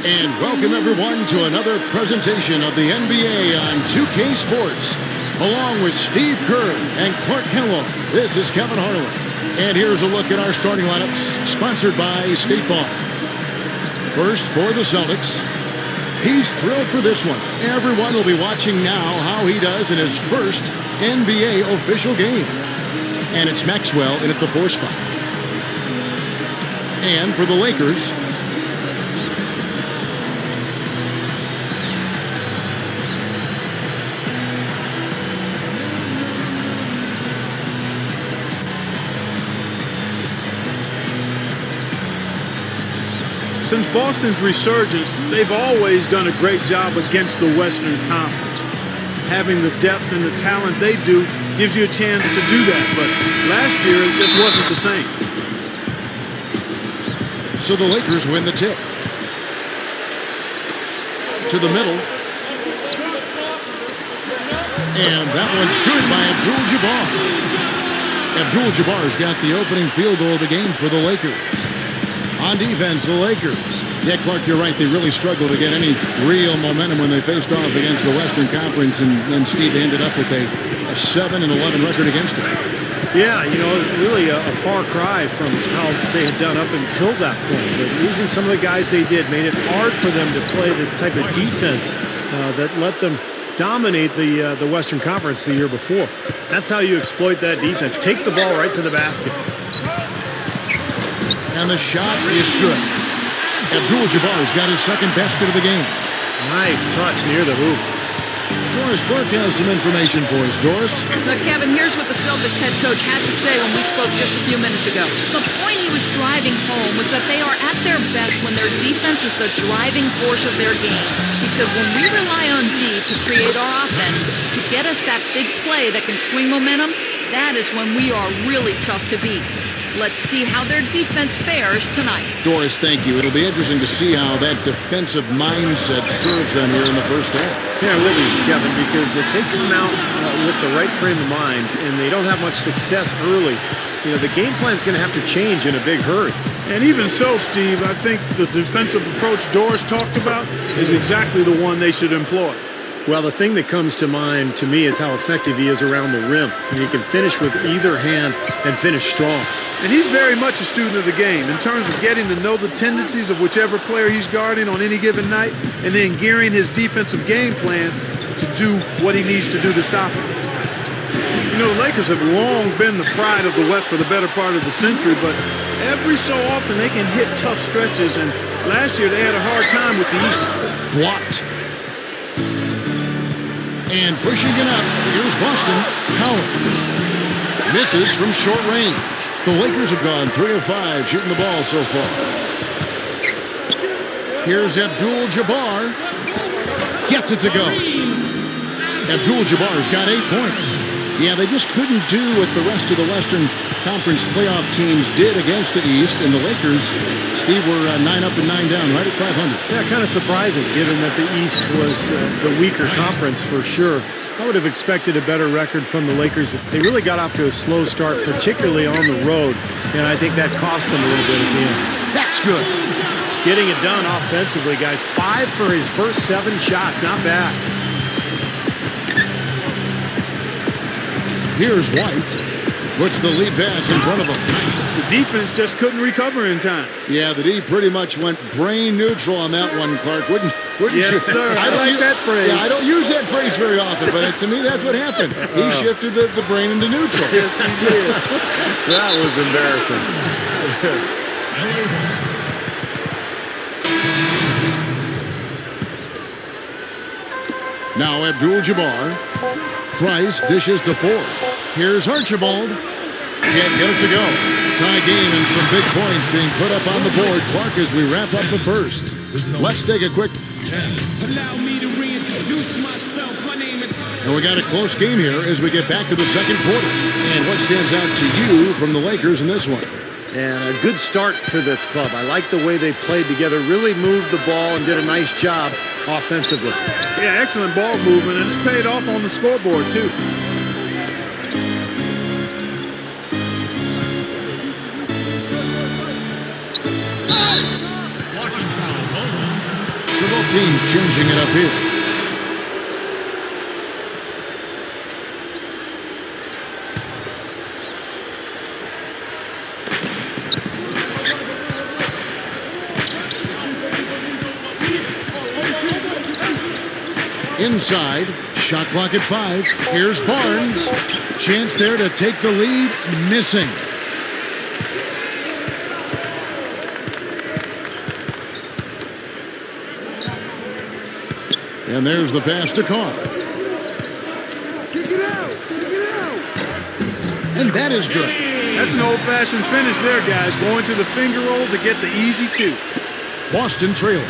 And welcome everyone to another presentation of the NBA on 2K Sports. Along with Steve Kerr and Clark Kellogg, this is Kevin Harlan. And here's a look at our starting lineups, sponsored by State Farm. First for the Celtics. He's thrilled for this one. Everyone will be watching now how he does in his first NBA official game. And it's Maxwell in at the 4 spot. And for the Lakers, since Boston's resurgence, they've always done a great job against the Western Conference. Having the depth and the talent they do gives you a chance to do that, but last year it just wasn't the same. So the Lakers win the tip. To the middle. And that one's good by Abdul-Jabbar. Abdul-Jabbar's got the opening field goal of the game for the Lakers. On defense, the Lakers. Yeah, Clark, you're right. They really struggled to get any real momentum when they faced off against the Western Conference. And then, Steve, they ended up with a 7-11 record against them. Yeah, you know, really a far cry from how they had done up until that point. But losing some of the guys they did made it hard for them to play the type of defense that let them dominate the Western Conference the year before. That's how you exploit that defense. Take the ball right to the basket. And the shot is good. Abdul-Jabbar's got his second basket of the game. Nice touch near the hoop. Doris Burke has some information for us. Doris? Look, Kevin, here's what the Celtics head coach had to say when we spoke just a few minutes ago. The point he was driving home was that they are at their best when their defense is the driving force of their game. He said, when we rely on D to create our offense, to get us that big play that can swing momentum, that is when we are really tough to beat. Let's see how their defense fares tonight. Doris, thank you. It'll be interesting to see how that defensive mindset serves them here in the first half. Yeah, it will be, Kevin, because if they come out with the right frame of mind and they don't have much success early, you know, the game plan is going to have to change in a big hurry. And even so, Steve, I think the defensive approach Doris talked about is exactly the one they should employ. Well, the thing that comes to mind to me is how effective he is around the rim. And he can finish with either hand and finish strong. And he's very much a student of the game in terms of getting to know the tendencies of whichever player he's guarding on any given night and then gearing his defensive game plan to do what he needs to do to stop him. You know, the Lakers have long been the pride of the West for the better part of the century, but every so often they can hit tough stretches, and last year they had a hard time with the East. Blocked. And pushing it up, here's Boston. Collins misses from short range. The Lakers have gone 3 of 5 shooting the ball so far. Here's Abdul-Jabbar. Gets it to go. Abdul-Jabbar's got 8 points. Yeah, they just couldn't do what the rest of the Western Conference playoff teams did against the East. And the Lakers, Steve, were 9 up and 9 down, right at 500. Yeah, kind of surprising, given that the East was the weaker conference for sure. I would have expected a better record from the Lakers. They really got off to a slow start, particularly on the road, and I think that cost them a little bit at the end. That's good. Getting it done offensively, guys. 5 for his first 7 shots. Not bad. Here's White. Puts the lead pass in front of him. The defense just couldn't recover in time. Yeah, the D pretty much went brain neutral on that one, Clark. Wouldn't yes, you? Sir. I like that phrase. Yeah, I don't use that phrase very often, but to me, that's what happened. He shifted the brain into neutral. Yes, he did. That was embarrassing. Now Abdul-Jabbar. Price dishes to 4. Here's Archibald. Can't get it to go. Tie game and some big points being put up on the board. Clark, as we wrap up the first. Let's take a quick 10. Allow me to reintroduce myself. My name is... And we got a close game here as we get back to the second quarter. And what stands out to you from the Lakers in this one? And a good start for this club. I like the way they played together, really moved the ball and did a nice job offensively. Yeah, excellent ball movement, and it's paid off on the scoreboard, too. So both teams changing it up here. Inside, shot clock at 5. Here's Barnes. Chance there to take the lead, missing. And there's the pass to Carr. And that is good. That's an old-fashioned finish there, guys. Going to the finger roll to get the easy 2. Boston trailing.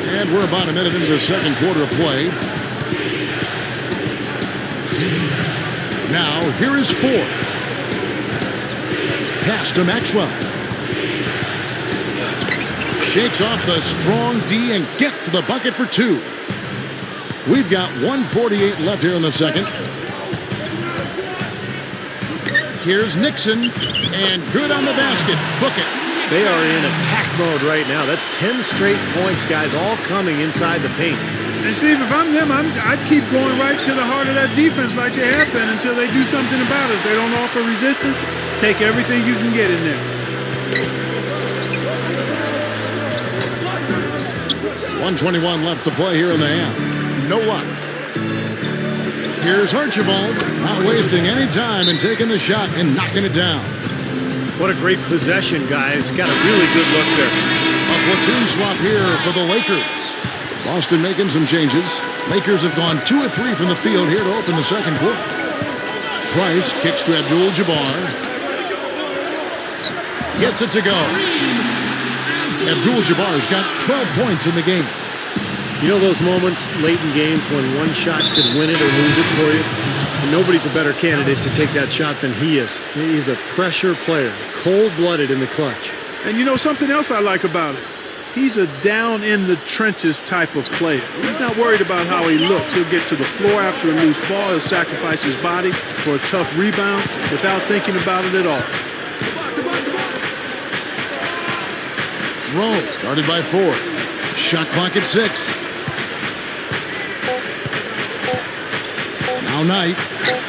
And we're about a minute into the second quarter of play. Now, here is Ford. Pass to Maxwell. Shakes off the strong D and gets to the bucket for 2. We've got 1:48 left here in the second. Here's Nixon, and good on the basket. Book it. They are in attack mode right now. That's 10 straight points, guys, all coming inside the paint. And Steve, if I'm them, I'd keep going right to the heart of that defense like they have been until they do something about it. If they don't offer resistance, take everything you can get in there. 1:21 left to play here in the half. No luck. Here's Archibald, not wasting any time and taking the shot and knocking it down. What a great possession, guys. Got a really good look there. A platoon swap here for the Lakers. Boston making some changes. Lakers have gone 2 of 3 from the field here to open the second quarter. Price kicks to Abdul-Jabbar. Gets it to go. Abdul-Jabbar's got 12 points in the game. You know those moments late in games when one shot could win it or lose it for you? And nobody's a better candidate to take that shot than he is. He's a pressure player, cold-blooded in the clutch. And you know something else I like about it? He's a down-in-the-trenches type of player. He's not worried about how he looks. He'll get to the floor after a loose ball. He'll sacrifice his body for a tough rebound without thinking about it at all. Rowe, guarded by Ford. Shot clock at 6. Now Knight.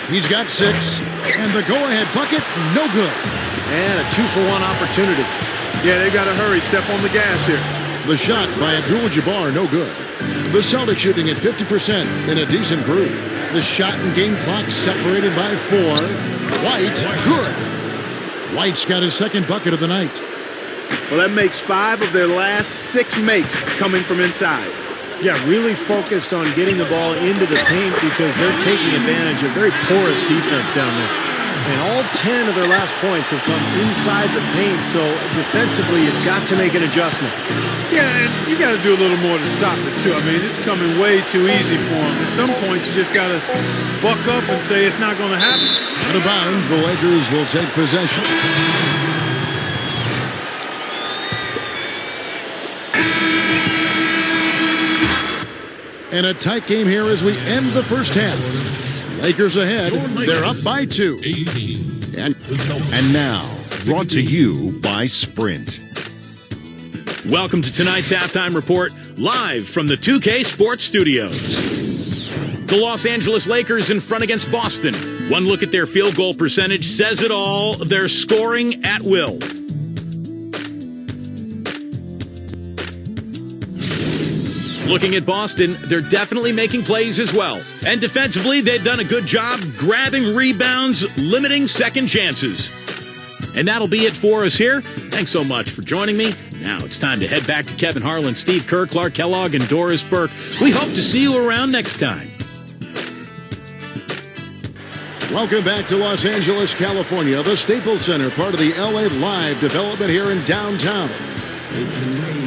He's got 6. And the go-ahead bucket, no good. And a 2-for-1 opportunity. Yeah, they got to hurry. Step on the gas here. The shot by Abdul-Jabbar, no good. The Celtics shooting at 50% in a decent groove. The shot and game clock separated by 4. White, good. White's got his second bucket of the night. Well, that makes 5 of their last 6 makes coming from inside. Yeah, really focused on getting the ball into the paint because they're taking advantage of very porous defense down there. And all 10 of their last points have come inside the paint, so defensively you've got to make an adjustment. Yeah, and you got to do a little more to stop it, too. I mean, it's coming way too easy for them. At some point, you just got to buck up and say it's not going to happen. Out of bounds, the Lakers will take possession. And a tight game here as we end the first half. Lakers ahead. They're up by 2. And now, brought to you by Sprint. Welcome to tonight's halftime report, live from the 2K Sports Studios. The Los Angeles Lakers in front against Boston. One look at their field goal percentage says it all. They're scoring at will. Looking at Boston, they're definitely making plays as well. And defensively, they've done a good job grabbing rebounds, limiting second chances. And that'll be it for us here. Thanks so much for joining me. Now it's time to head back to Kevin Harlan, Steve Kerr, Clark Kellogg, and Doris Burke. We hope to see you around next time. Welcome back to Los Angeles, California, the Staples Center, part of the LA Live development here in downtown. It's amazing.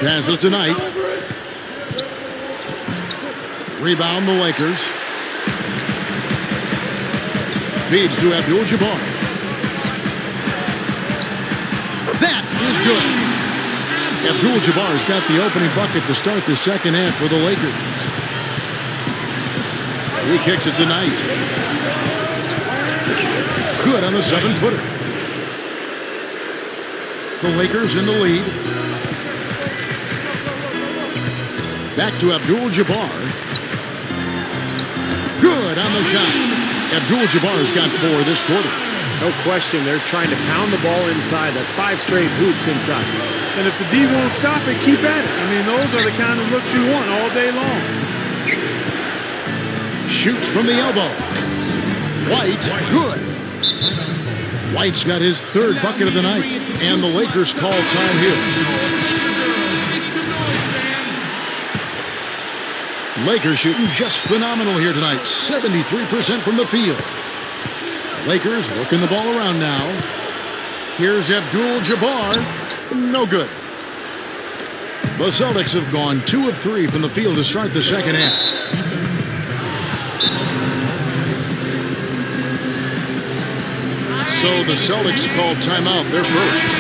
Passes tonight. Rebound the Lakers. Feeds to Abdul-Jabbar. is good. Abdul-Jabbar's got the opening bucket to start the second half for the Lakers. He kicks it tonight. Good on the 7-footer. The Lakers in the lead. Back to Abdul-Jabbar. Good on the shot. Abdul-Jabbar's got 4 this quarter. No question, they're trying to pound the ball inside. That's 5 straight hoops inside. And if the D won't stop it, keep at it. I mean, those are the kind of looks you want all day long. Shoots from the elbow. White, good. White's got his 3rd bucket of the night. And the Lakers call time here. Lakers shooting just phenomenal here tonight. 73% from the field. Lakers working the ball around now. Here's Abdul-Jabbar. No good. The Celtics have gone 2 of 3 from the field to start the second half. So the Celtics called timeout. They're first.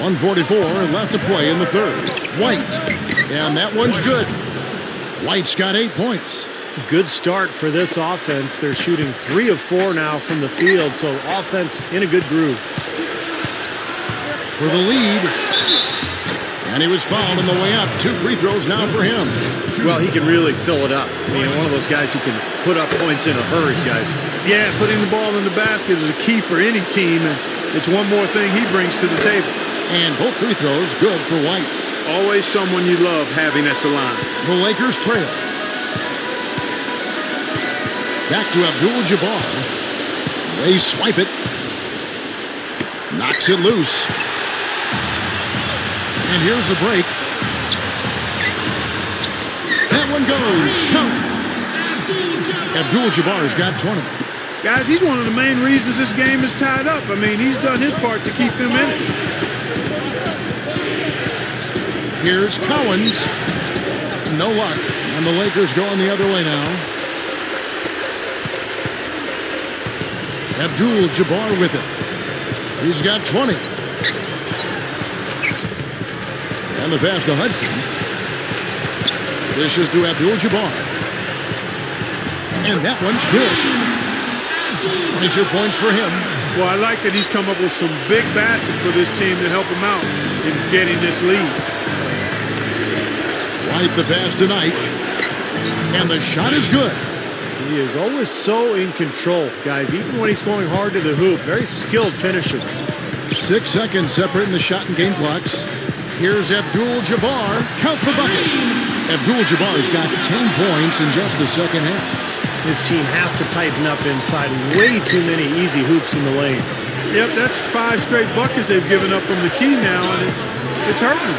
.144 left to play in the third. White. And that one's good. White's got 8 points. Good start for this offense. They're shooting 3 of 4 now from the field, so offense in a good groove. For the lead. And he was fouled on the way up. 2 free throws now for him. Well, he can really fill it up. I mean, one of those guys who can put up points in a hurry, guys. Yeah, putting the ball in the basket is a key for any team, and it's one more thing he brings to the table. And both free throws good for White. Always someone you love having at the line. The Lakers trail. Back to Abdul-Jabbar. They swipe it. Knocks it loose. And here's the break. That one goes. Count. Abdul-Jabbar's got 20. Guys, he's one of the main reasons this game is tied up. I mean, he's done his part to keep them in it. Here's Cowens. No luck. And the Lakers going the other way now. Abdul-Jabbar with it. He's got 20. And the pass to Hudson. Dishes to Abdul-Jabbar. And that one's good. 22 points for him. Well, I like that he's come up with some big baskets for this team to help him out in getting this lead. White the pass tonight. And the shot is good. He is always so in control, guys, even when he's going hard to the hoop. Very skilled finisher. 6 seconds separating the shot and game clocks. Here's Abdul-Jabbar. Count the bucket. Abdul-Jabbar's got 10 points in just the second half. His team has to tighten up inside. Way too many easy hoops in the lane. Yep, that's 5 straight buckets they've given up from the key now, and it's hurting them.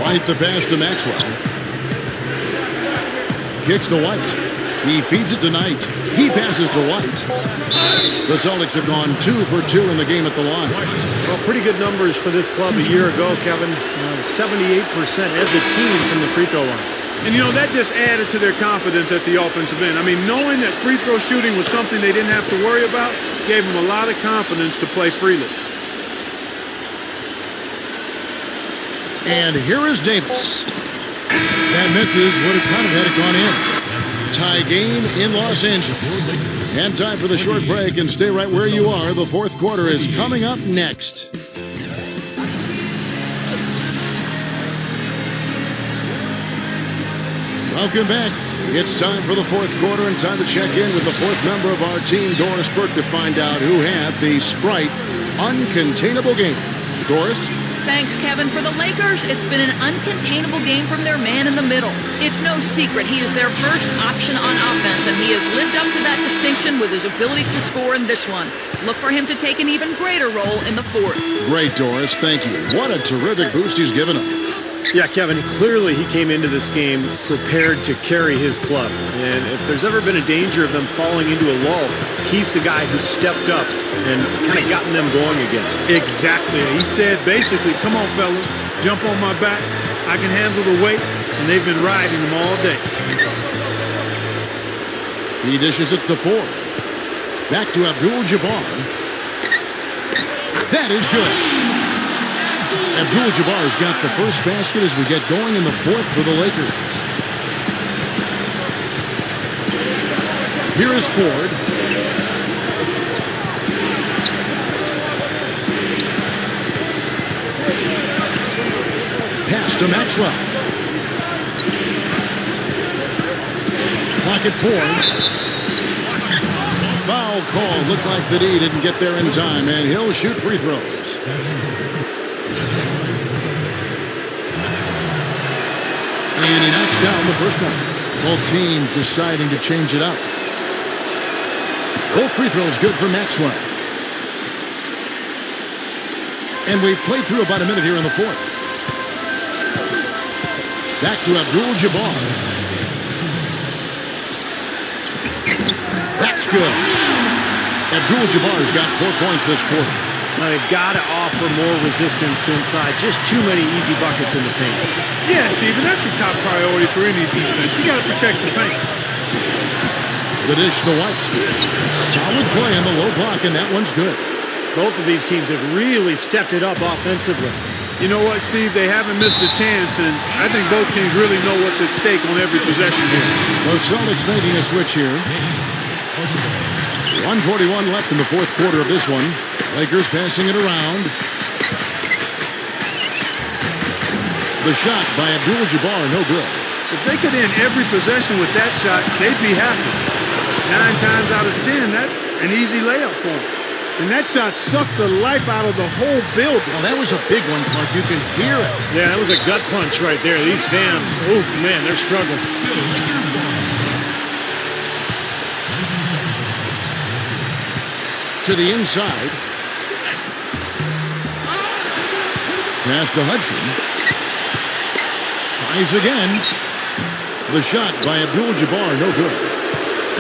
White the pass to Maxwell. Kicks to White. He feeds it tonight. He passes to White. The Celtics have gone 2 for 2 in the game at the line. Well, pretty good numbers for this club a year ago, Kevin. 78% as a team from the free throw line. And, you know, that just added to their confidence at the offensive end. I mean, knowing that free throw shooting was something they didn't have to worry about gave them a lot of confidence to play freely. And here is Davis. That misses. Would have kind of had it gone in. Tie game in Los Angeles. And time for the short break, and stay right where you are. The fourth quarter is coming up next. Welcome back. It's time for the fourth quarter and time to check in with the fourth member of our team, Doris Burke, to find out who had the Sprite uncontainable game. Doris? Thanks, Kevin. For the Lakers, it's been an uncontainable game from their man in the middle. It's no secret he is their first option on offense, and he has lived up to that distinction with his ability to score in this one. Look for him to take an even greater role in the fourth. Great, Doris. Thank you. What a terrific boost he's given him. Yeah, Kevin, clearly he came into this game prepared to carry his club. And if there's ever been a danger of them falling into a lull, he's the guy who stepped up and kind of gotten them going again. Exactly. He said basically, come on, fellas, jump on my back. I can handle the weight, and they've been riding him all day. He dishes it to Ford. Back to Abdul-Jabbar. That is good. Abdul-Jabbar's got the first basket as we get going in the fourth for the Lakers. Here is Ford. Pass to Maxwell. Clock at 4. Foul call. Looked like the D didn't get there in time, and he'll shoot free throws. And he knocks down the first one. Both teams deciding to change it up. Both free throws good for Maxwell. And we've played through about a minute here in the fourth. Back to Abdul-Jabbar. That's good. Abdul-Jabbar's got 4 points this quarter. Now they've got to offer more resistance inside. Just too many easy buckets in the paint. Yeah, Steven, that's the top priority for any defense. You got to protect the paint. The dish to White. Solid play on the low block, and that one's good. Both of these teams have really stepped it up offensively. You know what, Steve? They haven't missed a chance, and I think both teams really know what's at stake on every possession here. The Celtics making a switch here. 1:41 left in the fourth quarter of this one. Lakers passing it around. The shot by Abdul-Jabbar, no good. If they could end every possession with that shot, they'd be happy. 9 times out of 10, that's an easy layup for them. And that shot sucked the life out of the whole building. Well, that was a big one, Clark. You could hear it. Yeah, that was a gut punch right there. These fans, oh man, they're struggling. To the inside. Pass to Hudson. Tries again. The shot by Abdul-Jabbar, no good.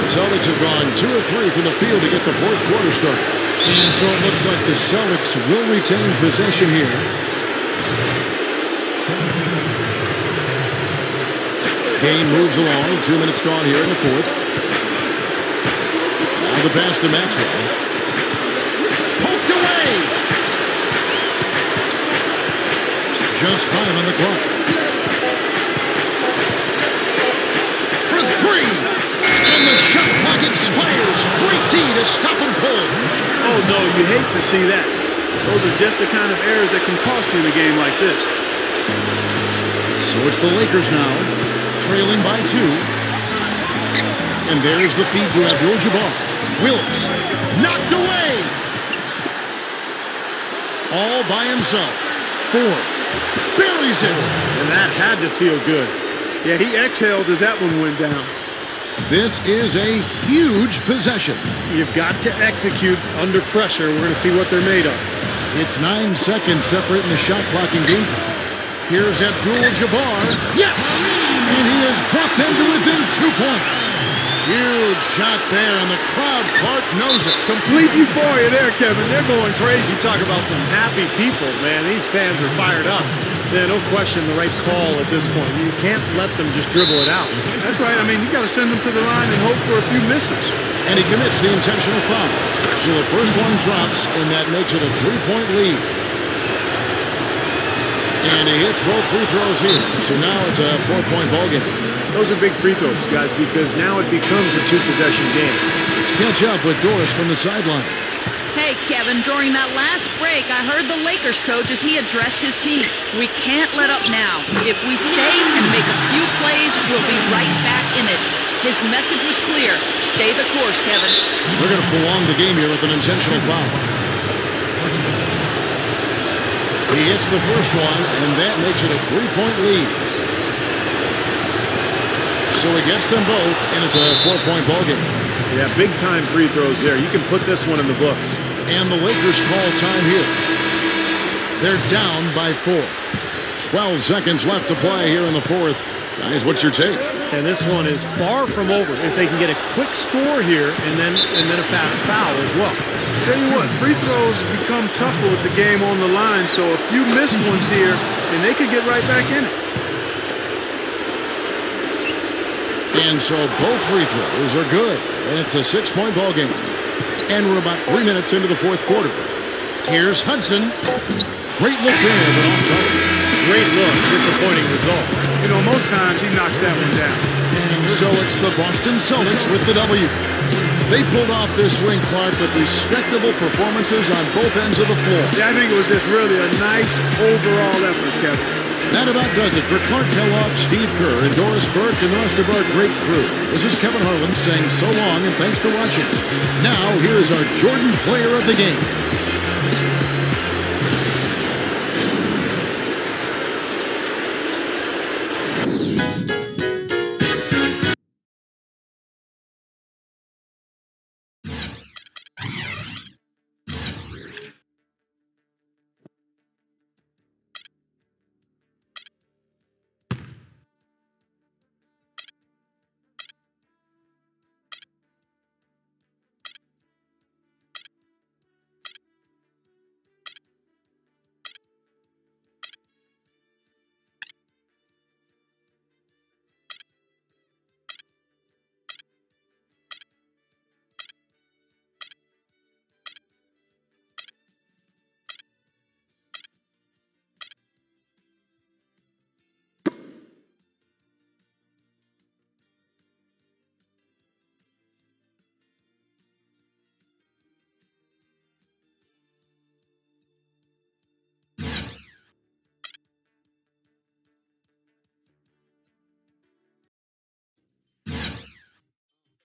The Celtics have gone 2 of 3 from the field to get the fourth quarter started. And so it looks like the Celtics will retain possession here. Game moves along. 2 minutes gone here in the fourth. Now the pass to Maxwell. Poked away! Just 5 on the clock. For 3! And the shot clock expires. Great D to stop him cold. Oh, no, you hate to see that. Those are just the kind of errors that can cost you in a game like this. So it's the Lakers now, trailing by 2. And there's the feed to Abdul-Jabbar. Wilkes, knocked away! All by himself. Ford buries it. And that had to feel good. Yeah, he exhaled as that one went down. This is a huge possession. You've got to execute under pressure. We're going to see what they're made of. It's 9 seconds separating the shot clock and game clock. Here's Abdul-Jabbar. Yes! And he has brought them to within 2 points. Huge shot there, and the crowd, Clark, knows it. Complete euphoria there, Kevin. They're going crazy. You talk about some happy people, man. These fans are fired up. Yeah, no question the right call at this point. You can't let them just dribble it out. That's right. I mean, you got to send them to the line and hope for a few misses. And he commits the intentional foul. So the first one drops, and that makes it a 3-point lead. And he hits both free throws here. So now it's a 4-point ball game. Those are big free throws, guys, because now it becomes a 2-possession game. Let's catch up with Doris from the sideline. Hey, Kevin, during that last break, I heard the Lakers coach as he addressed his team. We can't let up now. If we stay and make a few plays, we'll be right back in it. His message was clear. Stay the course, Kevin. They're going to prolong the game here with an intentional foul. He hits the first one, and that makes it a 3-point lead. So he gets them both, and it's a 4-point ball game. Yeah, big-time free throws there. You can put this one in the books. And the Lakers call time here. They're down by 4. 12 seconds left to play here in the fourth. Guys, what's your take? And this one is far from over. If they can get a quick score here and then a fast foul as well. Tell you what, free throws become tougher with the game on the line, so a few missed ones here, and they could get right back in it. And so both free throws are good, and it's a 6-point ball game. And we're about 3 minutes into the fourth quarter. Here's Hudson. Great look there, but off target. Great look, disappointing result. You know, most times he knocks that one down. And so it's the Boston Celtics with the W. They pulled off this win, Clark, with respectable performances on both ends of the floor. Yeah, I think it was just really a nice overall effort, Kevin. That about does it for Clark Kellogg, Steve Kerr, and Doris Burke, and the rest of our great crew. This is Kevin Harlan saying so long and thanks for watching. Now, here is our Jordan Player of the Game.